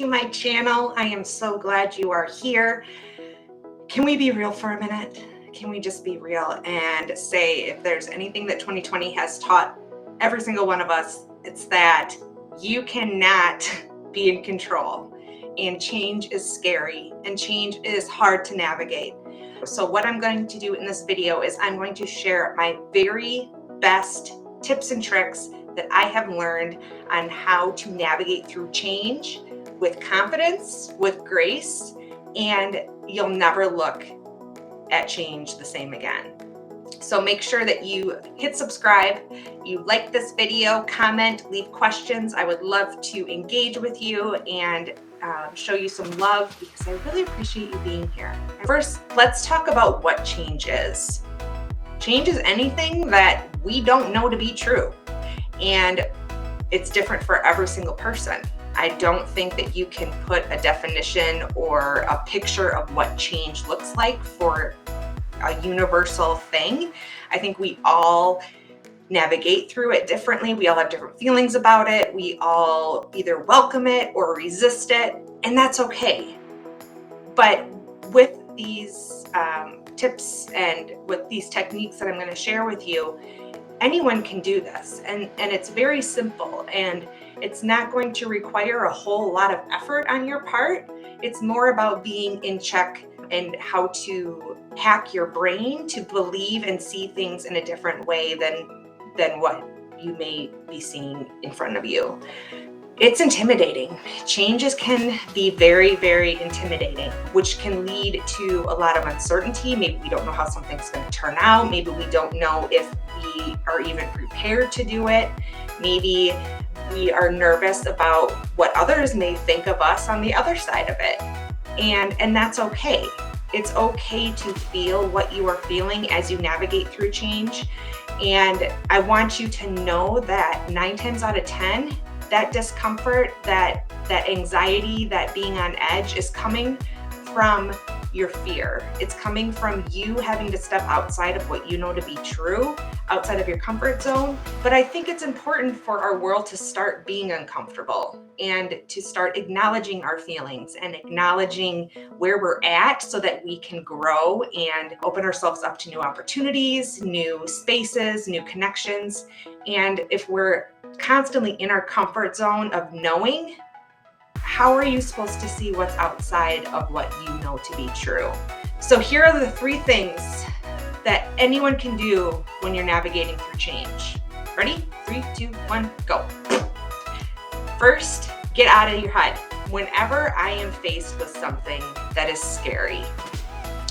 to my channel. I am so glad you are here. Can we be real for a minute? Can we just be real and say, if there's anything that 2020 has taught every single one of us, it's that you cannot be in control, and change is scary and change is hard to navigate. So what I'm going to do in this video is I'm going to share my very best tips and tricks that I have learned on how to navigate through change with confidence, with grace, and you'll never look at change the same again. So make sure that you hit subscribe, you like this video, comment, leave questions. I would love to engage with you and show you some love because I really appreciate you being here. First, let's talk about what change is. Change is anything that we don't know to be true, and it's different for every single person. I don't think that you can put a definition or a picture of what change looks like for a universal thing. I think we all navigate through it differently. We all have different feelings about it. We all either welcome it or resist it, and that's okay. But with these tips and with these techniques that I'm going to share with you, anyone can do this, and it's very simple, and it's not going to require a whole lot of effort on your part. It's more about being in check and how to hack your brain to believe and see things in a different way than what you may be seeing in front of you. It's intimidating. Changes can be very, very intimidating, which can lead to a lot of uncertainty. Maybe we don't know how something's going to turn out. Maybe we don't know if we are even prepared to do it. Maybe we are nervous about what others may think of us on the other side of it. And that's okay. It's okay to feel what you are feeling as you navigate through change. And I want you to know that 9 times out of 10, that discomfort, that anxiety, that being on edge is coming from your fear. It's coming from you having to step outside of what you know to be true, outside of your comfort zone. But I think it's important for our world to start being uncomfortable and to start acknowledging our feelings and acknowledging where we're at so that we can grow and open ourselves up to new opportunities, new spaces, new connections. And if we're constantly in our comfort zone of knowing, how are you supposed to see what's outside of what you know to be true? So here are the 3 things that anyone can do when you're navigating through change. Ready? 3, 2, 1, go. First, get out of your head. Whenever I am faced with something that is scary,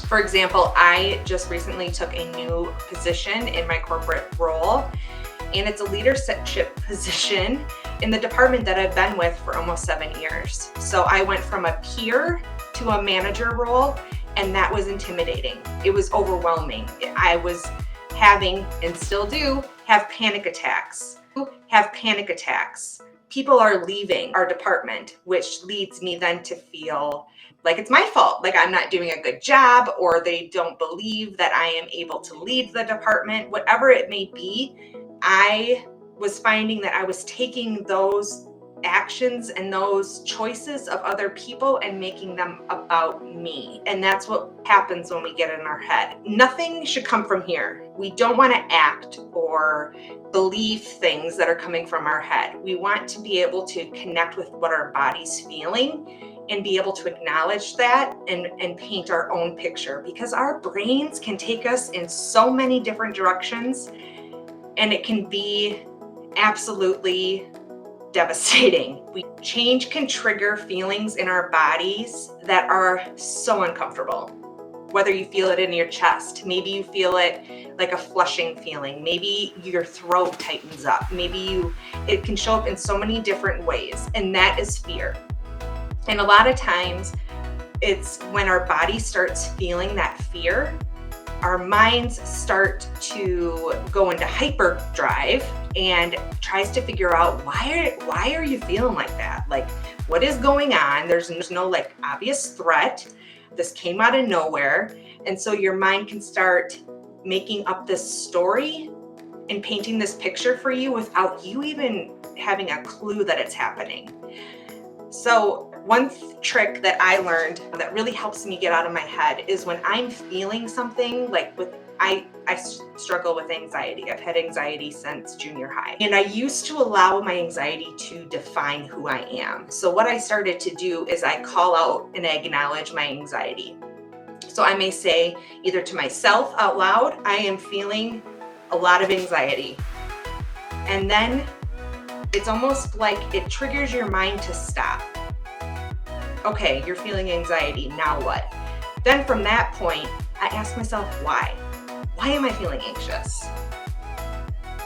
for example, I just recently took a new position in my corporate role, and it's a leadership position in the department that I've been with for almost 7 years. So I went from a peer to a manager role, and that was intimidating. It was overwhelming. I was having, and still do, have panic attacks. People are leaving our department, which leads me then to feel like it's my fault, like I'm not doing a good job, or they don't believe that I am able to lead the department, whatever it may be. I was finding that I was taking those actions and those choices of other people and making them about me. And that's what happens when we get in our head. Nothing should come from here. We don't want to act or believe things that are coming from our head. We want to be able to connect with what our body's feeling and be able to acknowledge that and paint our own picture, because our brains can take us in so many different directions, and it can be absolutely devastating. Change can trigger feelings in our bodies that are so uncomfortable. Whether you feel it in your chest, maybe you feel it like a flushing feeling, maybe your throat tightens up, it can show up in so many different ways, and that is fear. And a lot of times it's when our body starts feeling that fear, our minds start to go into hyperdrive and tries to figure out why are you feeling like that? Like, what is going on? There's no like obvious threat. This came out of nowhere. And so your mind can start making up this story and painting this picture for you without you even having a clue that it's happening. So One trick that I learned that really helps me get out of my head is when I'm feeling something like I struggle with anxiety. I've had anxiety since junior high. And I used to allow my anxiety to define who I am. So what I started to do is I call out and acknowledge my anxiety. So I may say either to myself out loud, I am feeling a lot of anxiety. And then it's almost like it triggers your mind to stop. Okay, you're feeling anxiety, now what? Then from that point, I ask myself, why? Why am I feeling anxious?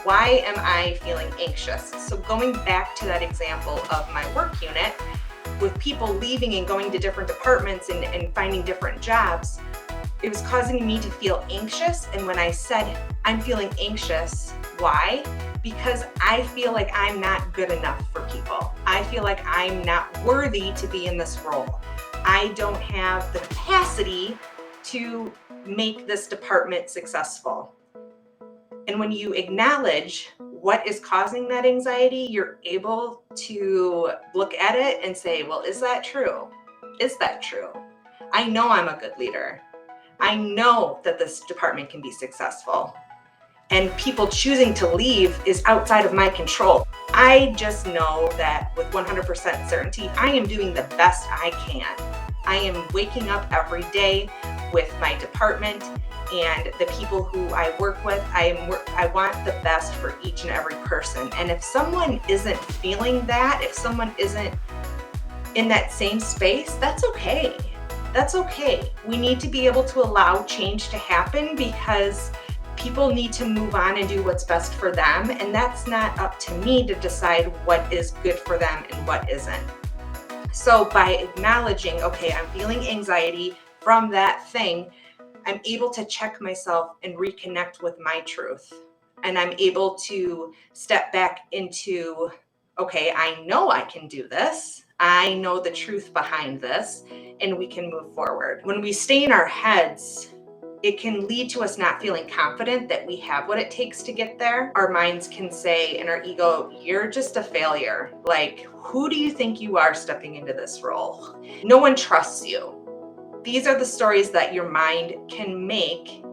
Why am I feeling anxious? So going back to that example of my work unit, with people leaving and going to different departments and finding different jobs, it was causing me to feel anxious. And when I said, I'm feeling anxious, why? Because I feel like I'm not good enough for people. I feel like I'm not worthy to be in this role. I don't have the capacity to make this department successful. And when you acknowledge what is causing that anxiety, you're able to look at it and say, well, is that true? Is that true? I know I'm a good leader. I know that this department can be successful. And people choosing to leave is outside of my control. I just know that with 100% certainty, I am doing the best I can. I am waking up every day with my department and the people who I work with. I want the best for each and every person. And if someone isn't feeling that, if someone isn't in that same space, that's okay. That's okay. We need to be able to allow change to happen because people need to move on and do what's best for them. And that's not up to me to decide what is good for them and what isn't. So by acknowledging, okay, I'm feeling anxiety from that thing, I'm able to check myself and reconnect with my truth. And I'm able to step back into, okay, I know I can do this. I know the truth behind this, and we can move forward. When we stay in our heads, it can lead to us not feeling confident that we have what it takes to get there. Our minds can say, and our ego, you're just a failure. Like, who do you think you are stepping into this role? No one trusts you. These are the stories that your mind can make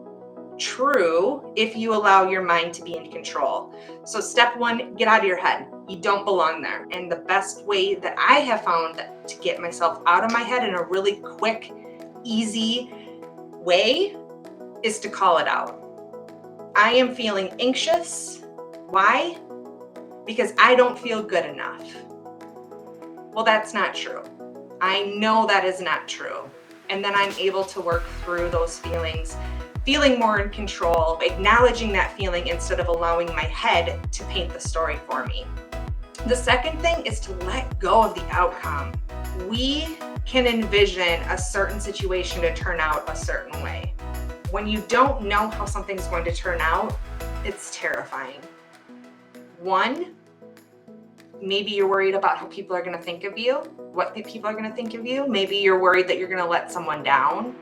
true if you allow your mind to be in control. So step one, get out of your head. You don't belong there. And the best way that I have found to get myself out of my head in a really quick, easy way is to call it out. I am feeling anxious. Why? Because I don't feel good enough. Well, that's not true. I know that is not true. And then I'm able to work through those feelings, feeling more in control, acknowledging that feeling instead of allowing my head to paint the story for me. The second thing is to let go of the outcome. We can envision a certain situation to turn out a certain way. When you don't know how something's going to turn out, it's terrifying. One, maybe you're worried about how people are going to think of you, what the people are going to think of you. Maybe you're worried that you're going to let someone down.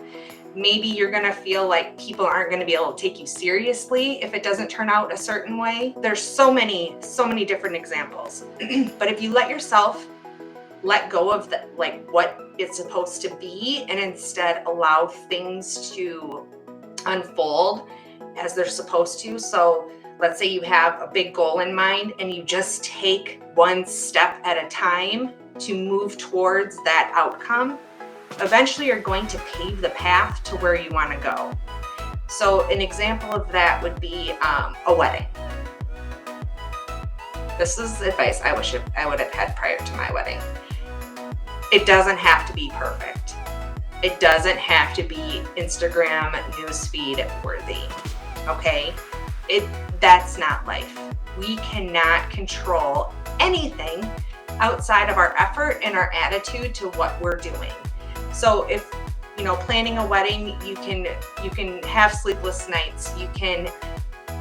Maybe you're going to feel like people aren't going to be able to take you seriously if it doesn't turn out a certain way. There's so many different examples. But if you let yourself let go of what it's supposed to be and instead allow things to unfold as they're supposed to. So let's say you have a big goal in mind and you just take one step at a time to move towards that outcome. Eventually you're going to pave the path to where you want to go. So an example of that would be a wedding. This is advice I wish I would have had prior to my wedding. It doesn't have to be perfect. It doesn't have to be Instagram newsfeed worthy, okay? That's not life. We cannot control anything outside of our effort and our attitude to what we're doing. So if, planning a wedding, you can have sleepless nights. You can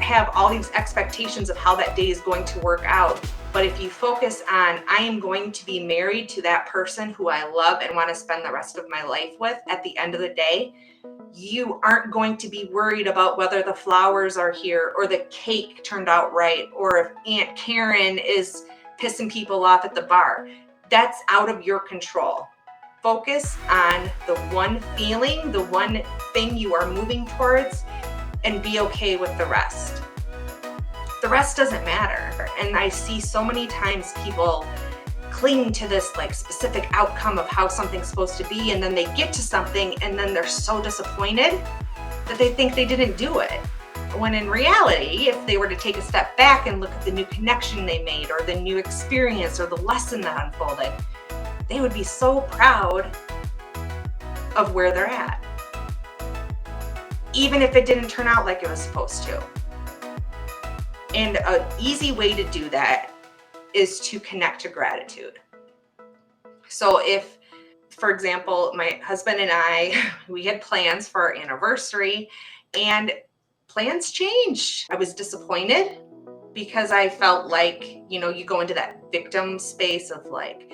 have all these expectations of how that day is going to work out. But if you focus on, I am going to be married to that person who I love and want to spend the rest of my life with at the end of the day, you aren't going to be worried about whether the flowers are here or the cake turned out right, or if Aunt Karen is pissing people off at the bar. That's out of your control. Focus on the one feeling, the one thing you are moving towards, and be okay with the rest. The rest doesn't matter. And I see so many times people cling to this like specific outcome of how something's supposed to be, and then they get to something and then they're so disappointed that they think they didn't do it. When in reality, if they were to take a step back and look at the new connection they made, or the new experience, or the lesson that unfolded, they would be so proud of where they're at, even if it didn't turn out like it was supposed to. And an easy way to do that is to connect to gratitude. So if, for example, my husband and I, we had plans for our anniversary and plans changed. I was disappointed because I felt like, you go into that victim space of like,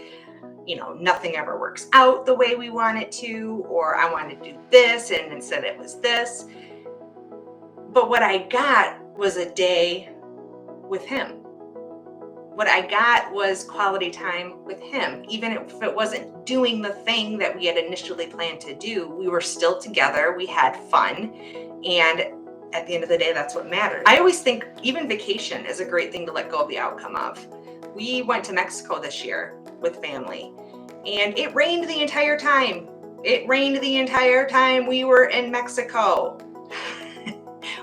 nothing ever works out the way we want it to, or I want to do this and instead it was this. But what I got was a day with him. What I got was quality time with him. Even if it wasn't doing the thing that we had initially planned to do, we were still together, we had fun, and at the end of the day, that's what matters. I always think even vacation is a great thing to let go of the outcome of. We went to Mexico this year with family, and it rained the entire time. We were in Mexico.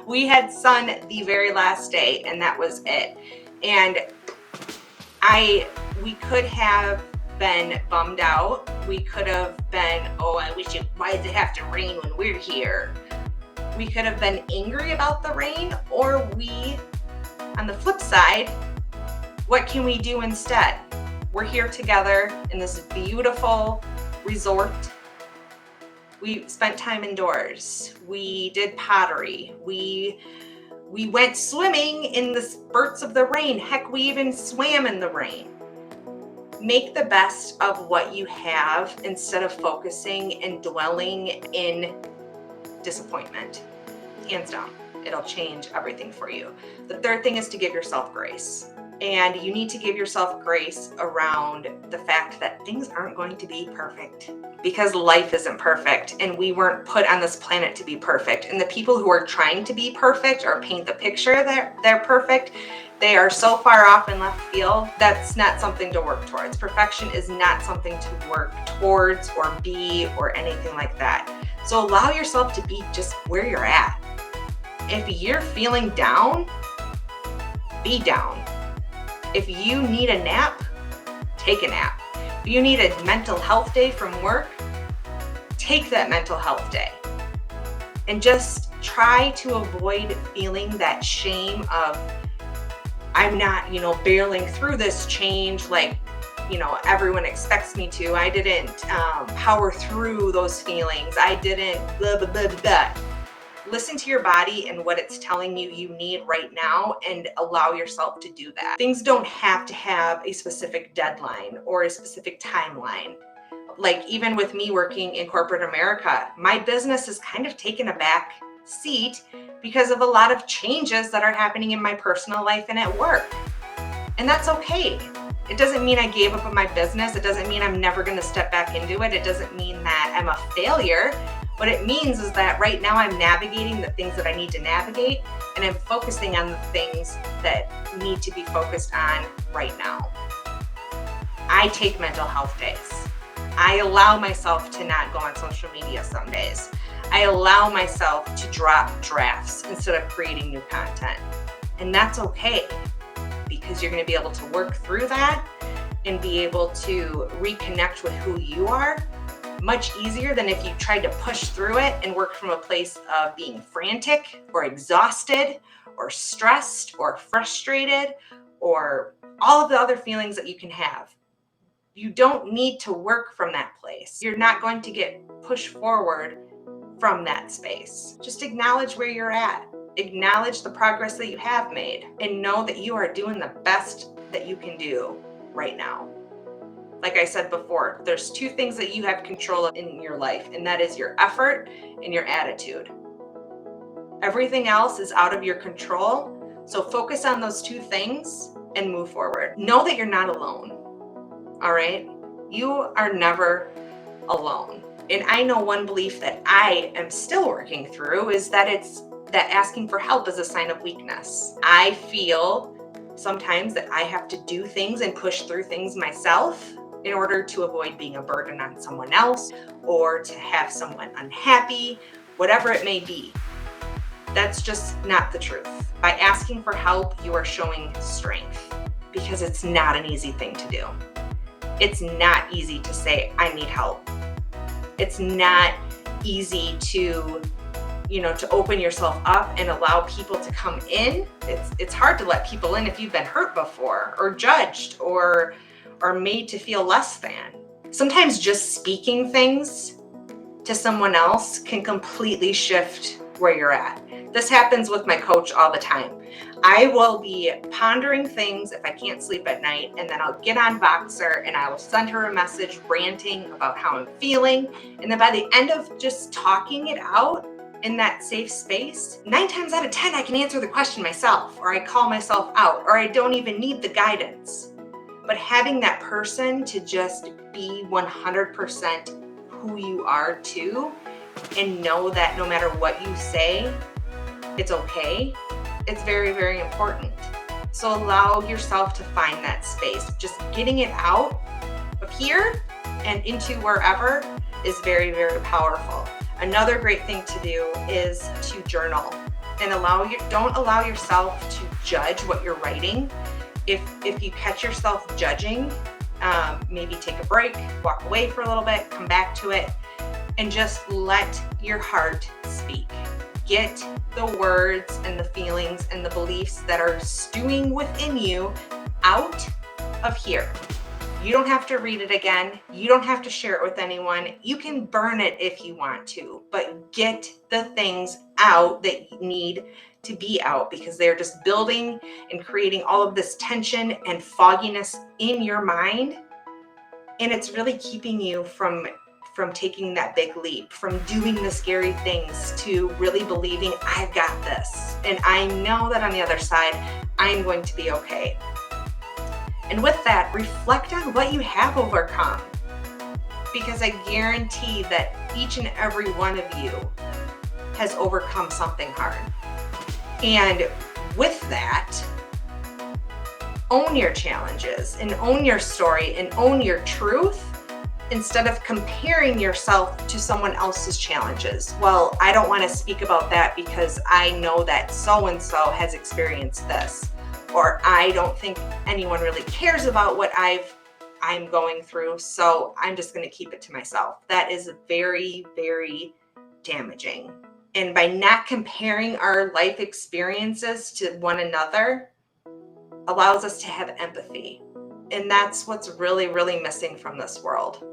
We had sun the very last day, and that was it. And we could have been bummed out. We could have been, why does it have to rain when we're here? We could have been angry about the rain, or on the flip side, what can we do instead? We're here together in this beautiful resort. We spent time indoors. We did pottery. We went swimming in the spurts of the rain. Heck, we even swam in the rain. Make the best of what you have instead of focusing and dwelling in disappointment. Hands down, it'll change everything for you. The third thing is to give yourself grace. And you need to give yourself grace around the fact that things aren't going to be perfect, because life isn't perfect and we weren't put on this planet to be perfect. And the people who are trying to be perfect or paint the picture that they're perfect, they are so far off in left field. That's not something to work towards. Perfection is not something to work towards or be or anything like that. So allow yourself to be just where you're at. If you're feeling down, be down. If you need a nap, take a nap. If you need a mental health day from work, take that mental health day. And just try to avoid feeling that shame of, I'm not, barreling through this change like, everyone expects me to. I didn't power through those feelings. I didn't blah, blah, blah, blah. Listen to your body and what it's telling you need right now, and allow yourself to do that. Things don't have to have a specific deadline or a specific timeline. Like even with me working in corporate America, my business has kind of taken a back seat because of a lot of changes that are happening in my personal life and at work. And that's okay. It doesn't mean I gave up on my business. It doesn't mean I'm never going to step back into it. It doesn't mean that I'm a failure. What it means is that right now I'm navigating the things that I need to navigate, and I'm focusing on the things that need to be focused on right now. I take mental health days. I allow myself to not go on social media some days. I allow myself to drop drafts instead of creating new content. And that's okay, because you're going to be able to work through that and be able to reconnect with who you are much easier than if you tried to push through it and work from a place of being frantic or exhausted or stressed or frustrated or all of the other feelings that you can have. You don't need to work from that place. You're not going to get pushed forward from that space. Just acknowledge where you're at. Acknowledge the progress that you have made, and know that you are doing the best that you can do right now. Like I said before, there's two things that you have control of in your life, and that is your effort and your attitude. Everything else is out of your control. So focus on those two things and move forward. Know that you're not alone. All right? You are never alone. And I know one belief that I am still working through is that asking for help is a sign of weakness. I feel sometimes that I have to do things and push through things myself in order to avoid being a burden on someone else or to have someone unhappy, whatever it may be. That's just not the truth. By asking for help, you are showing strength, because it's not an easy thing to do. It's not easy to say, I need help. It's not easy to open yourself up and allow people to come in. It's hard to let people in if you've been hurt before or judged or made to feel less than. Sometimes just speaking things to someone else can completely shift where you're at. This happens with my coach all the time. I will be pondering things if I can't sleep at night, and then I'll get on Voxer and I will send her a message ranting about how I'm feeling. And then by the end of just talking it out in that safe space, 9 times out of 10, I can answer the question myself, or I call myself out, or I don't even need the guidance. But having that person to just be 100% who you are too, and know that no matter what you say, it's okay, it's very, very important. So allow yourself to find that space. Just getting it out of here and into wherever is very, very powerful. Another great thing to do is to journal and don't allow yourself to judge what you're writing. If you catch yourself judging, maybe take a break, walk away for a little bit, come back to it, and just let your heart speak. Get the words and the feelings and the beliefs that are stewing within you out of here. You don't have to read it again. You don't have to share it with anyone. You can burn it if you want to, but get the things out that you need to be out, because they're just building and creating all of this tension and fogginess in your mind. And it's really keeping you from taking that big leap, from doing the scary things, to really believing I've got this. And I know that on the other side, I'm going to be okay. And with that, reflect on what you have overcome, because I guarantee that each and every one of you has overcome something hard. And with that, own your challenges and own your story and own your truth, instead of comparing yourself to someone else's challenges. Well, I don't want to speak about that because I know that so-and-so has experienced this, or I don't think anyone really cares about what I'm going through, so I'm just going to keep it to myself. That is very, very damaging. And by not comparing our life experiences to one another, allows us to have empathy. And that's what's really, really missing from this world.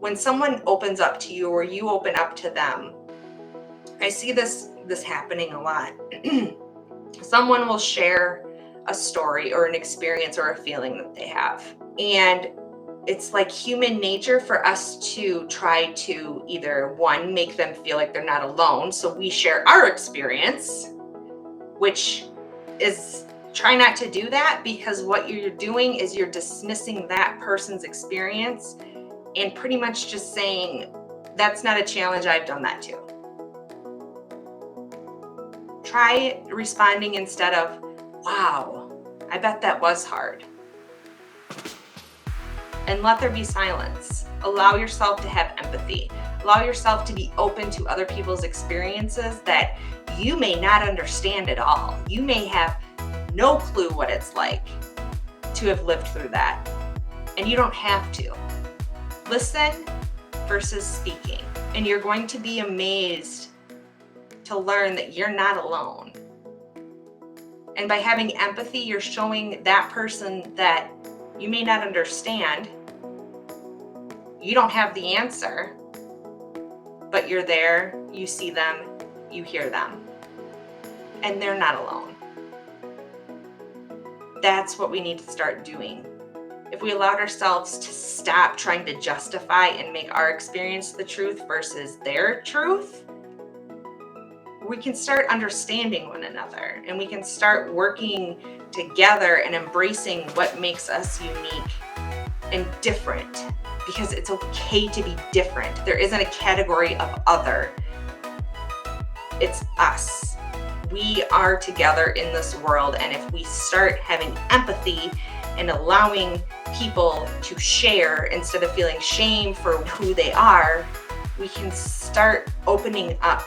When someone opens up to you or you open up to them, I see this happening a lot. Someone will share a story or an experience or a feeling that they have. And it's like human nature for us to try to either, one, make them feel like they're not alone. So we share our experience, which is, try not to do that, because what you're doing is you're dismissing that person's experience and pretty much just saying, that's not a challenge, I've done that too. Try responding instead of, wow, I bet that was hard. And let there be silence. Allow yourself to have empathy. Allow yourself to be open to other people's experiences that you may not understand at all. You may have no clue what it's like to have lived through that. And you don't have to. Listen versus speaking. And you're going to be amazed to learn that you're not alone. And by having empathy, you're showing that person that you may not understand. You don't have the answer, but you're there, you see them, you hear them, and they're not alone. That's what we need to start doing. If we allowed ourselves to stop trying to justify and make our experience the truth versus their truth, we can start understanding one another, and we can start working together and embracing what makes us unique and different. because it's okay to be different. There isn't a category of other. It's us. We are together in this world, and if we start having empathy and allowing people to share instead of feeling shame for who they are, we can start opening up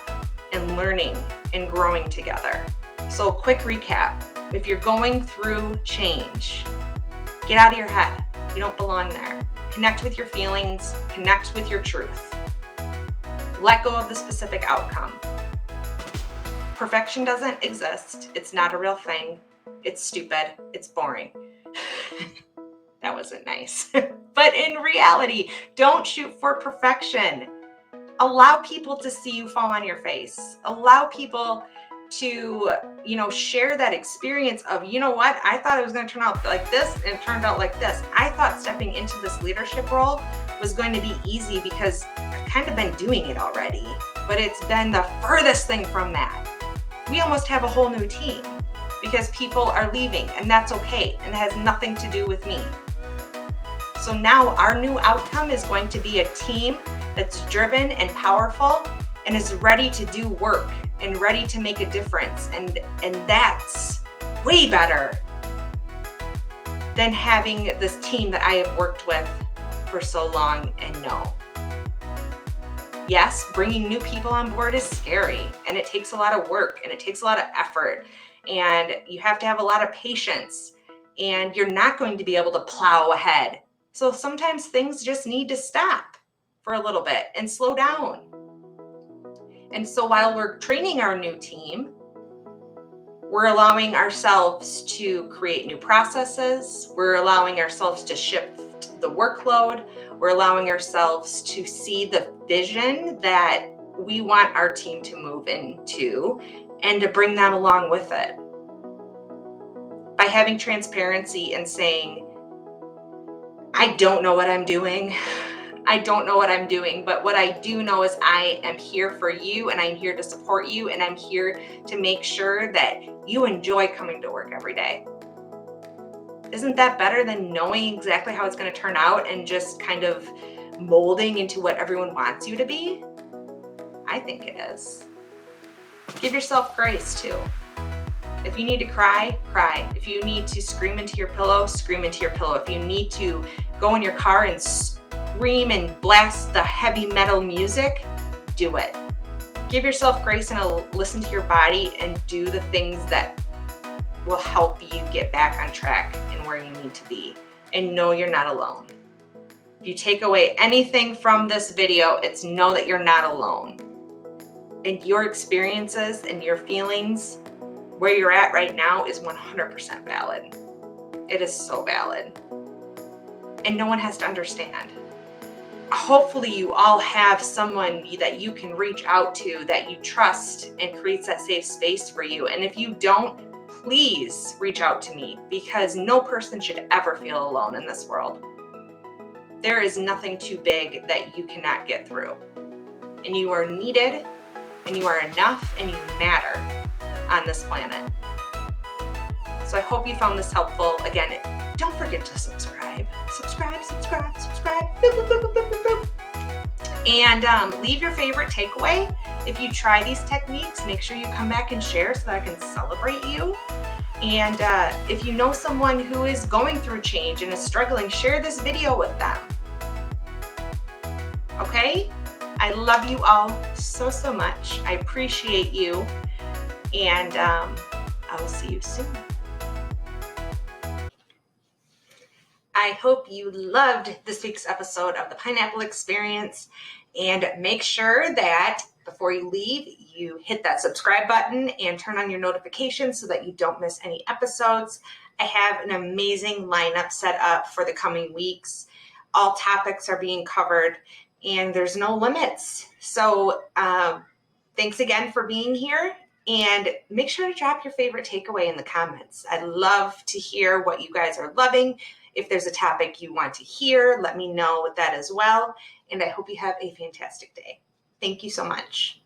and learning and growing together. So quick recap. If you're going through change, get out of your head. You don't belong there. Connect with your feelings, connect with your truth. Let go of the specific outcome. Perfection doesn't exist. It's not a real thing. It's stupid. It's boring. That wasn't nice. But in reality, don't shoot for perfection. Allow people to see you fall on your face. Allow people to, share that experience of, you know what, I thought it was going to turn out like this and it turned out like this. I thought stepping into this leadership role was going to be easy because I've kind of been doing it already, but it's been the furthest thing from that. We almost have a whole new team because people are leaving, and that's okay, and it has nothing to do with me. So now our new outcome is going to be a team that's driven and powerful and is ready to do work and ready to make a difference. And that's way better than having this team that I have worked with for so long and know. Yes, bringing new people on board is scary, and it takes a lot of work and it takes a lot of effort, and you have to have a lot of patience, and you're not going to be able to plow ahead. So sometimes things just need to stop for a little bit and slow down. And so while we're training our new team, we're allowing ourselves to create new processes. We're allowing ourselves to shift the workload. We're allowing ourselves to see the vision that we want our team to move into and to bring them along with it. By having transparency and saying, I don't know what I'm doing. I don't know what I'm doing, but what I do know is I am here for you, and I'm here to support you, and I'm here to make sure that you enjoy coming to work every day. Isn't that better than knowing exactly how it's going to turn out and just kind of molding into what everyone wants you to be? I think it is. Give yourself grace too. If you need to cry, cry. If you need to scream into your pillow, scream into your pillow. If you need to go in your car and scream and blast the heavy metal music, do it. Give yourself grace and listen to your body and do the things that will help you get back on track and where you need to be. And know you're not alone. If you take away anything from this video, it's know that you're not alone. And your experiences and your feelings, where you're at right now, is 100% valid. It is so valid. And no one has to understand. Hopefully you all have someone that you can reach out to that you trust and creates that safe space for you. And if you don't, please reach out to me, because no person should ever feel alone in this world. There is nothing too big that you cannot get through. And you are needed, and you are enough, and you matter on this planet. So I hope you found this helpful. Again, don't forget to subscribe. Subscribe. Boop, boop, boop, boop, boop, boop. And leave your favorite takeaway. If you try these techniques, make sure you come back and share so that I can celebrate you. And if you know someone who is going through change and is struggling, share this video with them. Okay? I love you all so much. I appreciate you. And I will see you soon. I hope you loved this week's episode of the Pineapple Experience, and make sure that before you leave, you hit that subscribe button and turn on your notifications so that you don't miss any episodes. I have an amazing lineup set up for the coming weeks. All topics are being covered, and there's no limits. So thanks again for being here. And make sure to drop your favorite takeaway in the comments. I'd love to hear what you guys are loving. If there's a topic you want to hear, let me know that as well. And I hope you have a fantastic day. Thank you so much.